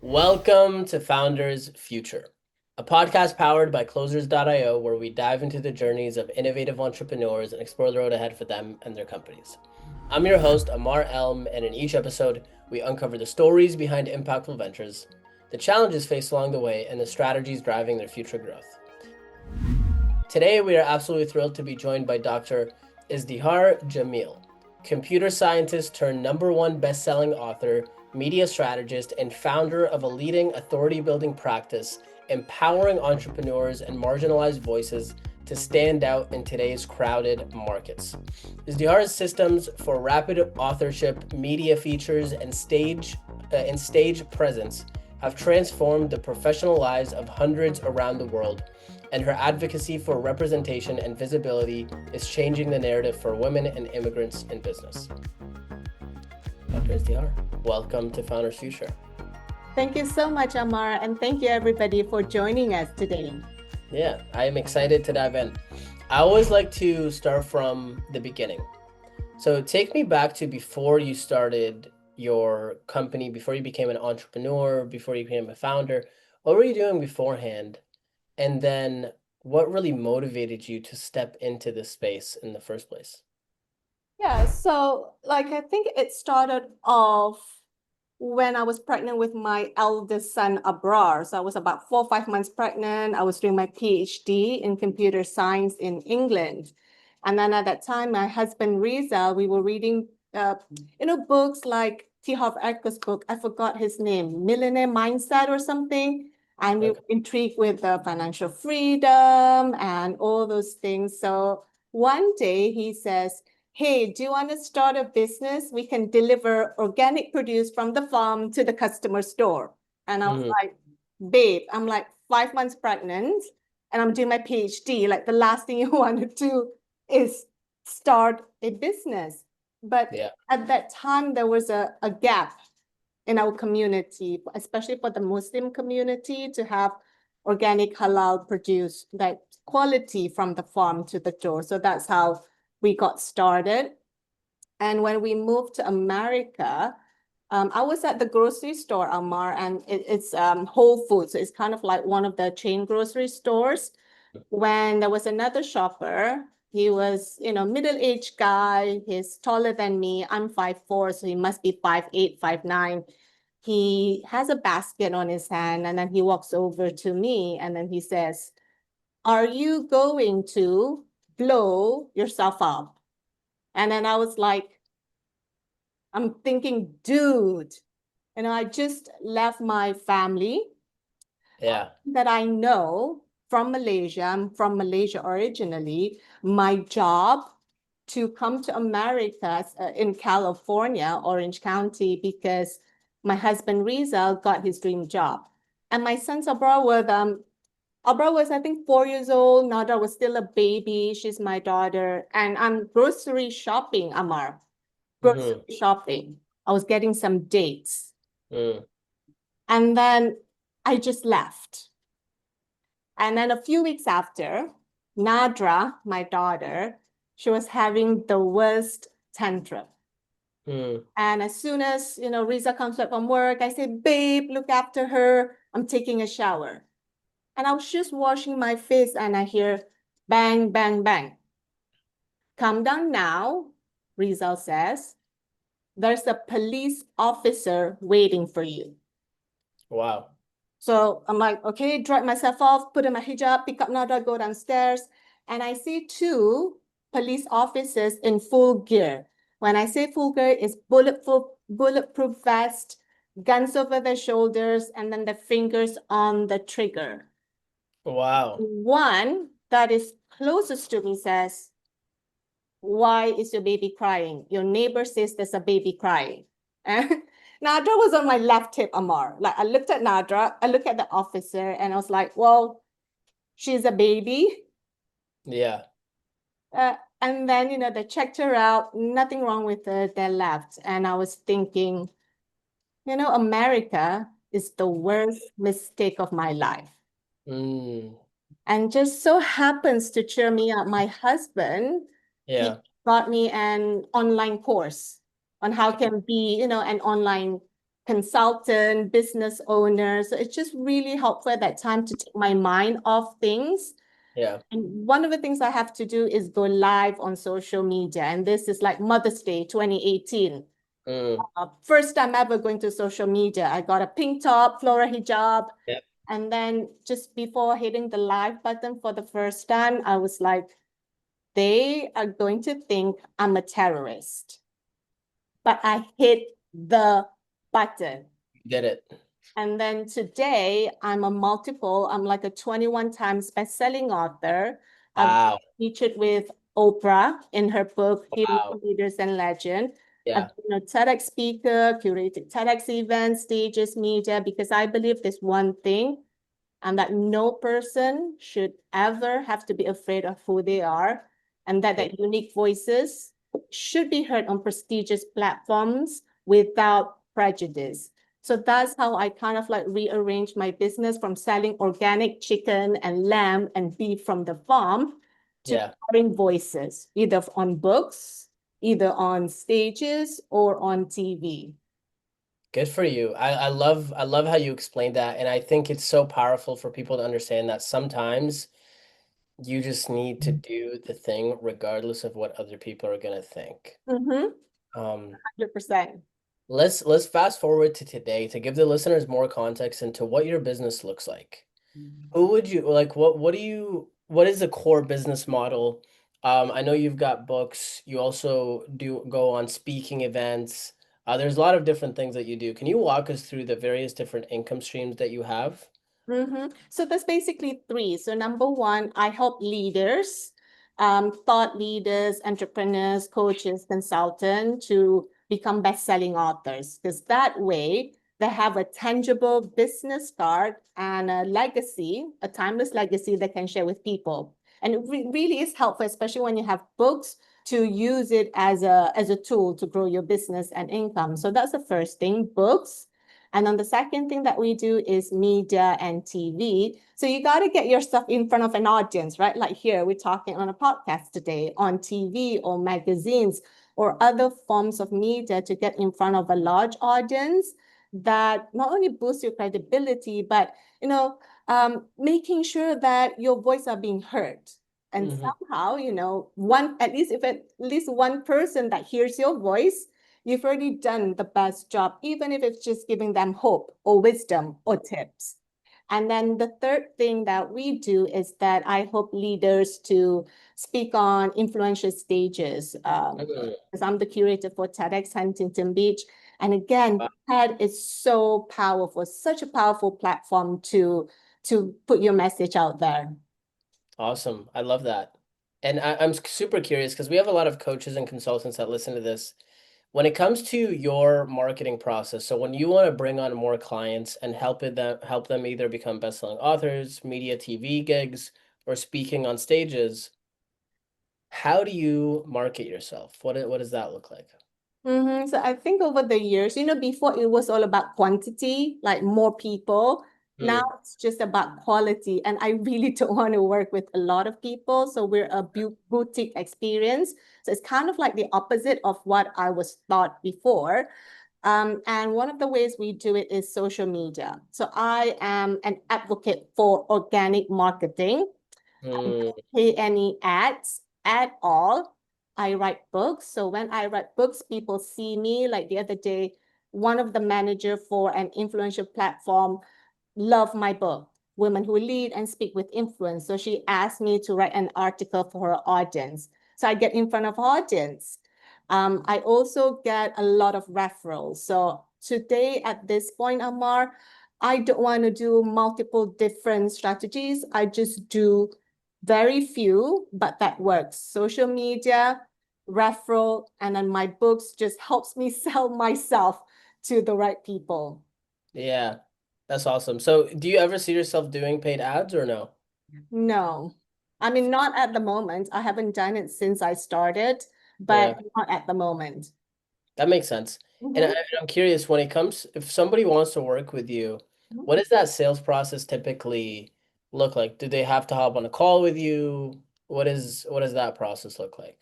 Welcome to Founders Future, a podcast powered by Closers.io, where we dive into the journeys of innovative entrepreneurs and explore the road ahead for them and their companies. I'm your host, Amar Elm, and in each episode, we uncover the stories behind impactful ventures, the challenges faced along the way, and the strategies driving their future growth. Today, we are absolutely thrilled to be joined by Dr. Izdihar Jamil, computer scientist turned #1 best-selling author, media strategist, and founder of a leading authority-building practice, empowering entrepreneurs and marginalized voices to stand out in today's crowded markets. Izdihar's systems for rapid authorship, media features, and stage presence have transformed the professional lives of hundreds around the world, and her advocacy for representation and visibility is changing the narrative for women and immigrants in business. Dr. Izdihar, welcome to Founders Future. Thank you so much, Amar, and thank you everybody for joining us today. Yeah, I am excited to dive in. I always like to start from the beginning. So take me back to before you started your company, before you became an entrepreneur, before you became a founder. What were you doing beforehand? And then what really motivated you to step into this space in the first place? Yeah, so I think it started off when I was pregnant with my eldest son, Abrar. So I was about 4 or 5 months pregnant. I was doing my PhD in computer science in England. And then at that time, my husband, Riza, we were reading, books like T. Harv Eker's book. I forgot his name, Millionaire Mindset or something. And we were intrigued with financial freedom and all those things. So one day he says, hey, do you want to start a business? We can deliver organic produce from the farm to the customer store. And I was like, babe, I'm like 5 months pregnant and I'm doing my PhD. Like the last thing you want to do is start a business. But at that time, there was a gap in our community, especially for the Muslim community, to have organic halal produce, like quality from the farm to the door. So that's how we got started. And when we moved to America, I was at the grocery store, Amar, and it's Whole Foods. So it's kind of like one of the chain grocery stores. When there was another shopper, he was, middle-aged guy. He's taller than me. I'm 5'4", so he must be 5'8", 5'9". He has a basket on his hand, and then he walks over to me, and then he says, are you going to blow yourself up? And then I was like, I'm thinking, dude, I just left my family that I know from Malaysia. I'm from Malaysia originally. My job to come to America in California, Orange County, because my husband Rizal got his dream job. And my son's Abra was, I think, 4 years old. Nada was still a baby. She's my daughter. And I'm grocery shopping, Amar. Grocery shopping. I was getting some dates. And then I just left. And then a few weeks after, Nadra, my daughter, she was having the worst tantrum. And as soon as, Riza comes back from work, I say, babe, look after her. I'm taking a shower. And I was just washing my face and I hear bang, bang, bang. Calm down now, Rizal says. There's a police officer waiting for you. Wow. So I'm like, okay, dry myself off, put in my hijab, pick up Nada, go downstairs. And I see 2 police officers in full gear. When I say full gear, it's bulletproof vest, guns over their shoulders, and then the fingers on the trigger. Wow. One that is closest to me says, why is your baby crying? Your neighbor says there's a baby crying. And Nadra was on my left hip, Amar. Like I looked at Nadra, I looked at the officer, and I was like, well, she's a baby. Yeah. And then, they checked her out, nothing wrong with her, they left. And I was thinking, America is the worst mistake of my life. And just so happens to cheer me up, my husband, he got me an online course on how can be, an online consultant, business owner. So it's just really helpful at that time to take my mind off things. Yeah. And one of the things I have to do is go live on social media. And this is like Mother's Day 2018. Mm. First time ever going to social media. I got a pink top, floral hijab. Yep. And then just before hitting the live button for the first time, I was like, they are going to think I'm a terrorist. But I hit the button. Did it. And then today, I'm like a 21 times best-selling author. I've Wow. featured with Oprah in her book, Healing Wow. Leaders and Legend. I've Yeah. been a TEDx speaker, curated TEDx events, stages, media, because I believe there's one thing, and that no person should ever have to be afraid of who they are, and that Yeah. that unique voices should be heard on prestigious platforms without prejudice. So that's how I kind of like rearranged my business from selling organic chicken and lamb and beef from the farm to Yeah. hearing voices, either on books, either on stages or on TV. Good for you. I love how you explained that. And I think it's so powerful for people to understand that sometimes you just need to do the thing regardless of what other people are gonna think. Mm-hmm. Um, 100%. let's fast forward to today to give the listeners more context into what your business looks like. Who would you like? What is the core business model? I know you've got books. You also do go on speaking events. There's a lot of different things that you do. Can you walk us through the various different income streams that you have? So there's basically three. So number one, I help leaders, thought leaders, entrepreneurs, coaches, consultants to become best-selling authors. Because that way they have a tangible business card and a legacy, a timeless legacy they can share with people. And it really is helpful, especially when you have books, to use it as a tool to grow your business and income. So that's the first thing, books. And then the second thing that we do is media and TV. So you got to get yourself in front of an audience, right? Like here, we're talking on a podcast today, on TV or magazines or other forms of media to get in front of a large audience that not only boosts your credibility, but making sure that your voice are being heard. And Hmm. somehow, one at least if at least one person that hears your voice, you've already done the best job, even if it's just giving them hope or wisdom or tips. And then the third thing that we do is that I help leaders to speak on influential stages. Because I'm the curator for TEDx Huntington Beach. And again, TED is so powerful, such a powerful platform to put your message out there. Awesome. I love that. And I'm super curious because we have a lot of coaches and consultants that listen to this. When it comes to your marketing process, so when you want to bring on more clients and help them either become best-selling authors, media TV gigs, or speaking on stages, how do you market yourself? What does that look like? So I think over the years, before it was all about quantity, like more people. Now Mm, it's just about quality. And I really don't want to work with a lot of people. So we're a boutique experience. So it's kind of like the opposite of what I was taught before. And one of the ways we do it is social media. So I am an advocate for organic marketing. I mm, don't pay any ads at all. I write books. So when I write books, people see me. Like the other day, one of the manager for an influential platform loved my book, Women Who Lead and Speak with Influence. So she asked me to write an article for her audience. So I get in front of audience. I also get a lot of referrals. So today at this point, Amar, I don't want to do multiple different strategies. I just do very few, but that works. Social media, referral, and then my books just helps me sell myself to the right people. yeah, that's awesome. So do you ever see yourself doing paid ads or no? No, I mean, not at the moment. I haven't done it since I started, but Yeah, not at the moment. that makes sense. And Mhm. I'm curious when it comes, if somebody wants to work with you, what does that sales process typically look like? Do they have to hop on a call with you? What does that process look like?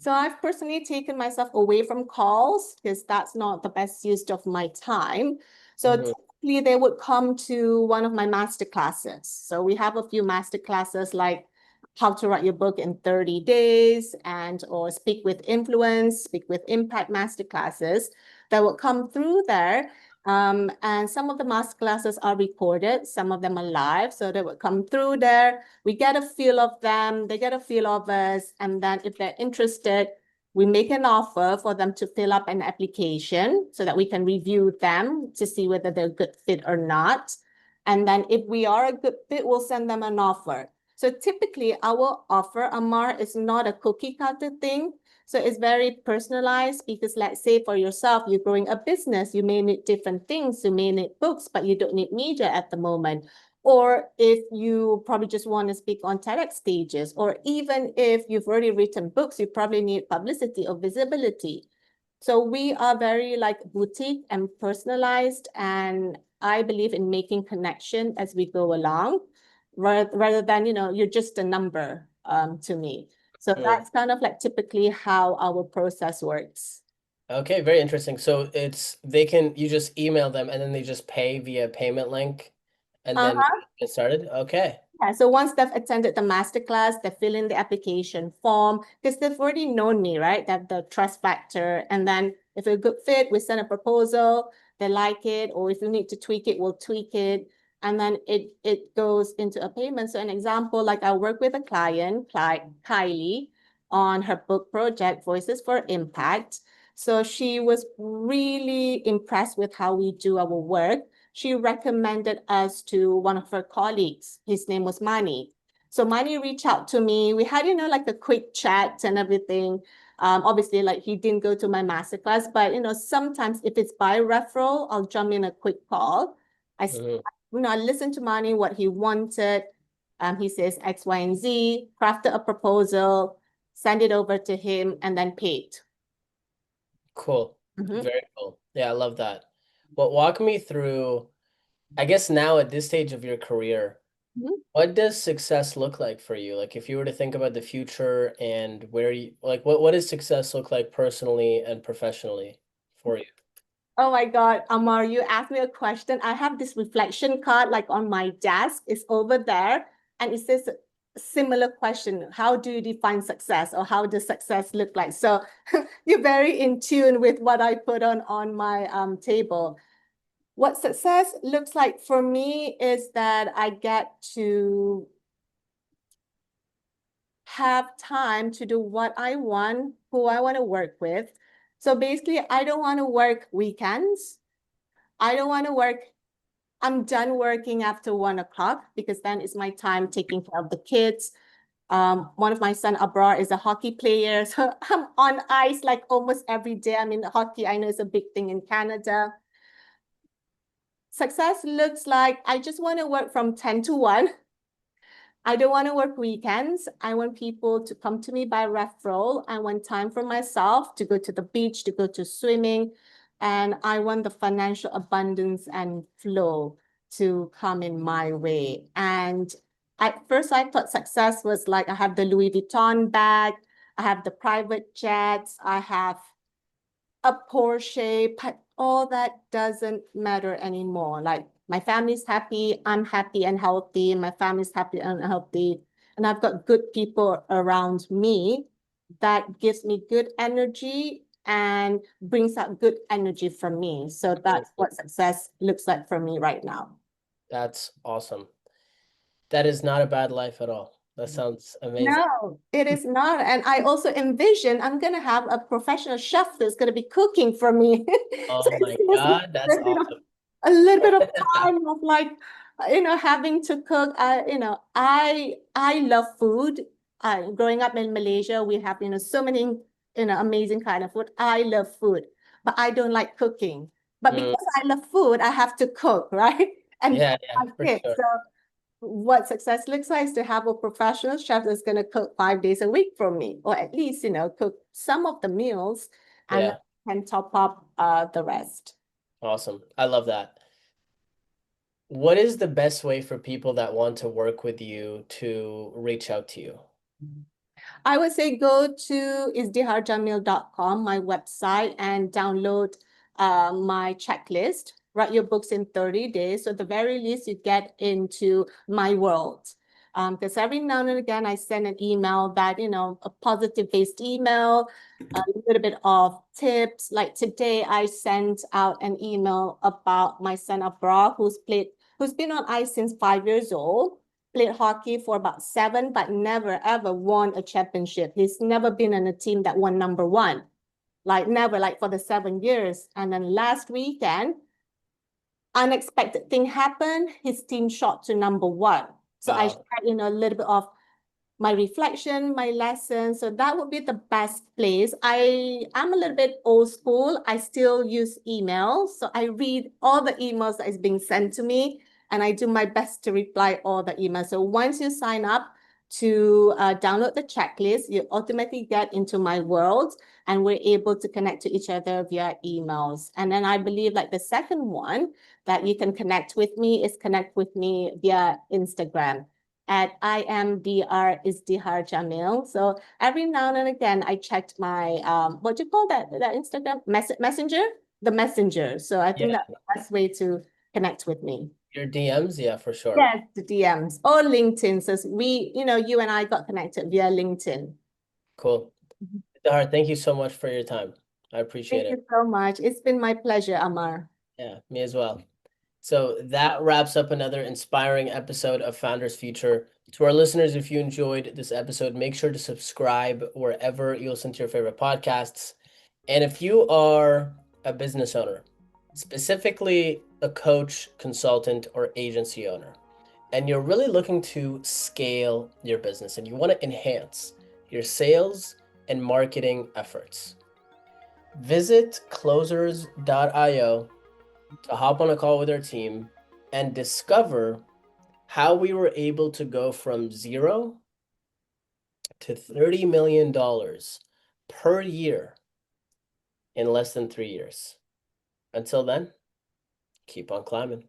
So I've personally taken myself away from calls because that's not the best use of my time. So Mm-hmm. typically they would come to one of my master classes. So we have a few master classes like how to write your book in 30 days and or speak with influence, speak with impact master classes that will come through there. And some of the master classes are recorded, some of them are live. So they will come through there. We get a feel of them, they get a feel of us. And then if they're interested, we make an offer for them to fill up an application so that we can review them to see whether they're a good fit or not. And then if we are a good fit, we'll send them an offer. So typically our offer, Amar, is not a cookie cutter thing. So it's very personalized because let's say for yourself, you're growing a business, you may need different things. You may need books, but you don't need media at the moment. Or if you probably just want to speak on TEDx stages, or even if you've already written books, you probably need publicity or visibility. So we are very like boutique and personalized, and I believe in making connection as we go along, rather than, you're just a number to me. So that's kind of like typically how our process works. Okay, very interesting. So you just email them and then they just pay via payment link and then Uh-huh. get started. Okay. Yeah, so once they've attended the masterclass, they fill in the application form because they've already known me, right? They have the trust factor. And then if it's a good fit, we send a proposal, they like it, or if you need to tweak it, we'll tweak it. And then it goes into a payment. So an example, like I work with a client, Kylie, on her book project, Voices for Impact. So she was really impressed with how we do our work. She recommended us to one of her colleagues. His name was Mani. So Mani reached out to me. We had, like a quick chat and everything. Obviously, like he didn't go to my masterclass, but sometimes if it's by referral, I'll jump in a quick call. Mhm. I listened to Mani, what he wanted. He says X, Y, and Z, crafted a proposal, send it over to him, and then paid. Cool. Mhm. Very cool. Yeah, I love that. Well, walk me through, I guess now at this stage of your career, Mhm. what does success look like for you? Like if you were to think about the future and where you like what does success look like personally and professionally for you? Oh my God, Amar, you asked me a question. I have this reflection card like on my desk. It's over there. And it says a similar question. How do you define success, or how does success look like? So you're very in tune with what I put on my table. What success looks like for me is that I get to have time to do what I want, who I want to work with. So basically, I don't want to work weekends. I don't want to work. I'm done working after 1 o'clock because then it's my time taking care of the kids. One of my son abroad is a hockey player, so I'm on ice like almost every day. I mean, hockey, I know is a big thing in Canada. Success looks like I just want to work from 10 to 1. I don't want to work weekends. I want people to come to me by referral. I want time for myself to go to the beach, to go to swimming. And I want the financial abundance and flow to come in my way. And at first, I thought success was like I have the Louis Vuitton bag, I have the private jets, I have a Porsche, but all that doesn't matter anymore. Like my family's happy, I'm happy and healthy, my family's happy and healthy, and I've got good people around me that gives me good energy and brings out good energy from me. So that's what success looks like for me right now. That's awesome. That is not a bad life at all. That sounds amazing. No, it is not. And I also envision I'm going to have a professional chef that's going to be cooking for me. So Oh it's my just God, that's awesome. a little bit of time of like, having to cook. I love food. Growing up in Malaysia, we have, so many, amazing kind of food. I love food, but I don't like cooking. But Mm, because I love food, I have to cook, right? And yeah, yeah, my for kids. sure. So what success looks like is to have a professional chef that's going to cook 5 days a week for me, or at least, cook some of the meals and Yeah, can top up the rest. awesome. I love that. What is the best way for people that want to work with you to reach out to you? I would say go to izdiharjamil.com, my website, and download my checklist. Write your books in 30 days. So at the very least, you get into my world. Because every now and again, I send an email that, a positive-based email, a little bit of tips. Like today, I sent out an email about my son Abra, who's been on ice since 5 years old, played hockey for about 7, but never ever won a championship. He's never been on a team that won number 1, like never, like for the 7 years. And then last weekend, unexpected thing happened. His team shot to number 1. So I Wow. shared, a little bit of my reflection, my lessons. So that would be the best place. I'm a little bit old school. I still use emails. So I read all the emails that is being sent to me, and I do my best to reply all the emails. So once you sign up to download the checklist, you automatically get into my world, and we're able to connect to each other via emails. And then I believe like the second one that you can connect with me is connect with me via Instagram at IMDR Izdihar Jamil. So every now and again, I checked my what do you call that Instagram messenger, the messenger. So I think Yeah. that's the best way to connect with me. Your DMs? Yeah, for sure. Yes, the DMs or LinkedIn. So you and I got connected via LinkedIn. Cool. Izdihar, thank you so much for your time. I appreciate Thank it. you so much. It's been my pleasure, Amar. Yeah, me as well. So that wraps up another inspiring episode of Founders Future. To our listeners, if you enjoyed this episode, make sure to subscribe wherever you listen to your favorite podcasts. And if you are a business owner, specifically a coach, consultant, or agency owner, and you're really looking to scale your business and you want to enhance your sales and marketing efforts, visit closers.io to hop on a call with our team and discover how we were able to go from 0 to $30 million per year in less than 3 years. Until then, keep on climbing.